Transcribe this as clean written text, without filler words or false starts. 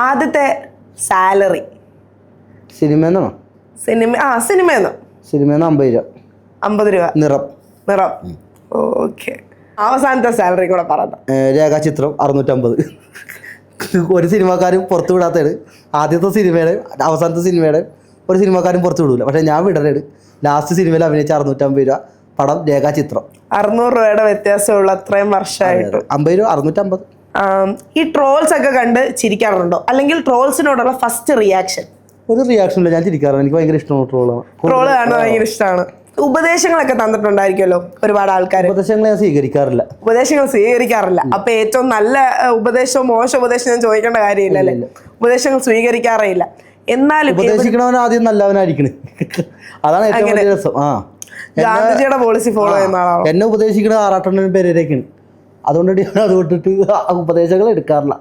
ആദ്യത്തെ സാലറി സിനിമയെന്നോ? സിനിമയെന്നോ? സിനിമയെന്ന് 50 രൂപ. 50 രൂപ. നിറം. ഓക്കെ. അവസാനത്തെ സാലറി കൂടെ പറഞ്ഞു. രേഖാചിത്രം 650. ഒരു സിനിമക്കാരും പുറത്തു വിടാത്തതാണ്. ആദ്യത്തെ സിനിമയുടെ അവസാനത്തെ സിനിമയുടെ ഒരു സിനിമക്കാരും പുറത്തു വിടൂല. പക്ഷെ ഞാൻ വിടരുത്. ലാസ്റ്റ് സിനിമയിൽ അഭിനയിച്ച 650 രൂപ പടം രേഖാചിത്രം. 600 രൂപയുടെ വ്യത്യാസമുള്ള അത്രയും വർഷമായിട്ട് 50 രൂപ 650. ഈ ട്രോൾസ് ഒക്കെ കണ്ട് ചിരിക്കാറുണ്ടോ? അല്ലെങ്കിൽ ട്രോൾസിനോടുള്ള ഫസ്റ്റ് റിയാക്ഷൻ? ഒരു റിയാക്ഷൻ ഇല്ല, ഞാൻ ചിരിക്കാറുണ്ട്. എനിക്ക് ഭയങ്കര ഇഷ്ടമാണ് ട്രോളാണ്. ട്രോള് കാണുന്നത് ഭയങ്കര ഇഷ്ടമാണ്. ഉപദേശങ്ങളൊക്കെ തന്നിട്ടുണ്ടായിരിക്കുമല്ലോ ഒരുപാട് ആൾക്കാർ. ഉപദേശങ്ങൾ ഞാൻ സ്വീകരിക്കാറില്ല. അപ്പൊ ഏറ്റവും നല്ല ഉപദേശവും മോശം ഉപദേശം ഞാൻ ചോദിക്കേണ്ട കാര്യമില്ലല്ലേ? ഉപദേശങ്ങൾ സ്വീകരിക്കാറേ ഇല്ല. എന്നാലും ഉപദേശിക്കണവൻ ആദ്യം നല്ലവനായിരിക്കണേ. അതാണ് ഏറ്റവും വലിയ രസം. ഗാന്ധിജിയുടെ പോളിസി ഫോളോ ചെയ്യുന്ന ആളാണോ? എന്നെ ഉപദേശിക്കണ ആറാട്ടണ്ണൻ പേരേക്കാണ്. അതുകൊണ്ട് അത് വിട്ടിട്ട് ഉപദേശങ്ങൾ എടുക്കാറില്ല.